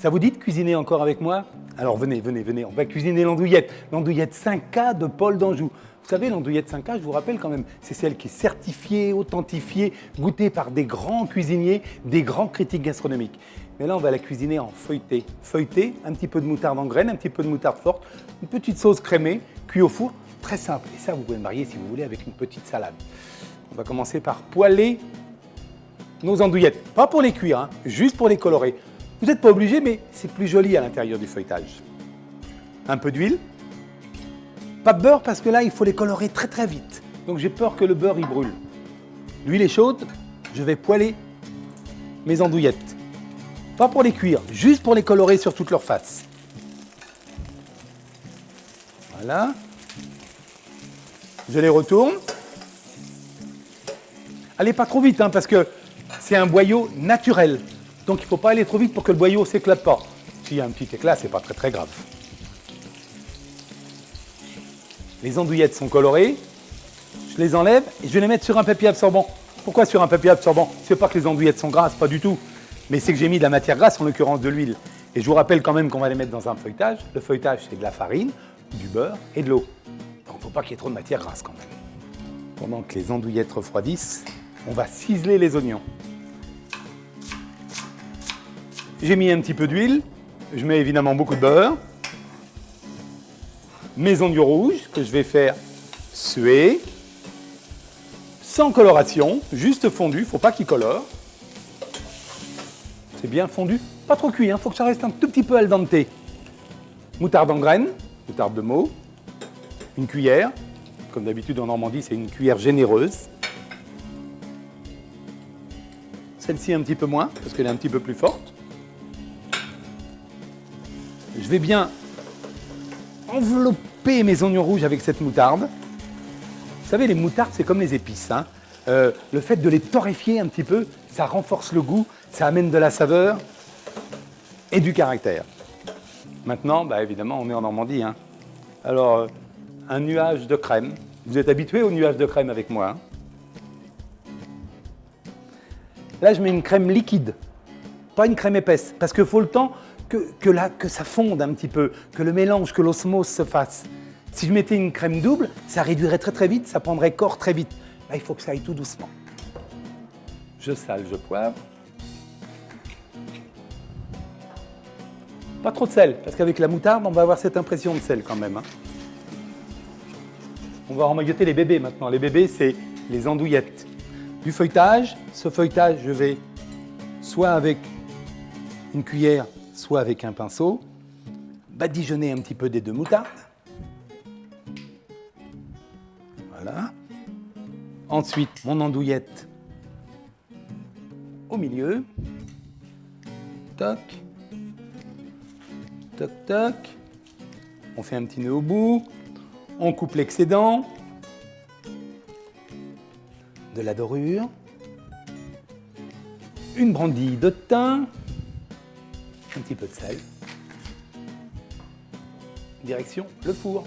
Ça vous dit de cuisiner encore avec moi? Alors venez, on va cuisiner l'andouillette. L'andouillette 5K de Paul d'Anjou. Vous savez, l'andouillette 5K, je vous rappelle quand même, c'est celle qui est certifiée, authentifiée, goûtée par des grands cuisiniers, des grands critiques gastronomiques. Mais là, on va la cuisiner en feuilleté. Feuilleté, un petit peu de moutarde en graines, un petit peu de moutarde forte, une petite sauce crémée, cuit au four, très simple. Et ça, vous pouvez le marier si vous voulez avec une petite salade. On va commencer par poêler nos andouillettes. Pas pour les cuire, hein, juste pour les colorer. Vous n'êtes pas obligé, mais c'est plus joli à l'intérieur du feuilletage. Un peu d'huile. Pas de beurre parce que là, il faut les colorer très très vite. Donc j'ai peur que le beurre y brûle. L'huile est chaude, je vais poêler mes andouillettes. Pas pour les cuire, juste pour les colorer sur toute leur face. Voilà. Je les retourne. Allez pas trop vite, hein, parce que c'est un boyau naturel. Donc il ne faut pas aller trop vite pour que le boyau ne s'éclate pas. S'il y a un petit éclat, ce n'est pas très très grave. Les andouillettes sont colorées. Je les enlève et je vais les mettre sur un papier absorbant. Pourquoi sur un papier absorbant? Ce n'est pas que les andouillettes sont grasses, pas du tout. Mais c'est que j'ai mis de la matière grasse, en l'occurrence de l'huile. Et je vous rappelle quand même qu'on va les mettre dans un feuilletage. Le feuilletage, c'est de la farine, du beurre et de l'eau. Donc il ne faut pas qu'il y ait trop de matière grasse quand même. Pendant que les andouillettes refroidissent, on va ciseler les oignons. J'ai mis un petit peu d'huile. Je mets évidemment beaucoup de beurre. Mes oignons rouges que je vais faire suer. Sans coloration, juste fondu, il ne faut pas qu'ils colorent. C'est bien fondu, pas trop cuit, il faut que ça reste un tout petit peu al dente. Moutarde en graines, moutarde de Meaux, une cuillère. Comme d'habitude en Normandie, c'est une cuillère généreuse. Celle-ci un petit peu moins, parce qu'elle est un petit peu plus forte. Je vais bien envelopper mes oignons rouges avec cette moutarde. Vous savez, les moutardes, c'est comme les épices, hein. Le fait de les torréfier un petit peu, ça renforce le goût, ça amène de la saveur et du caractère. Maintenant, bah, évidemment, on est en Normandie, hein. Alors, un nuage de crème. Vous êtes habitués au nuage de crème avec moi, hein. Là, je mets une crème liquide, pas une crème épaisse, parce qu'il faut le temps que ça fonde un petit peu, que le mélange, que l'osmose se fasse. Si je mettais une crème double, ça réduirait très très vite, ça prendrait corps très vite. Là, il faut que ça aille tout doucement. Je sale, je poivre. Pas trop de sel, parce qu'avec la moutarde, on va avoir cette impression de sel quand même, hein. On va emmailloter les bébés maintenant. Les bébés, c'est les andouillettes. Du feuilletage. Ce feuilletage, je vais soit avec une cuillère, soit avec un pinceau, badigeonner un petit peu des deux moutardes. Voilà. Ensuite, mon andouillette au milieu. Toc. Toc, toc. On fait un petit nœud au bout. On coupe l'excédent. De la dorure. Une brindille de thym. Un petit peu de sel. Direction le four.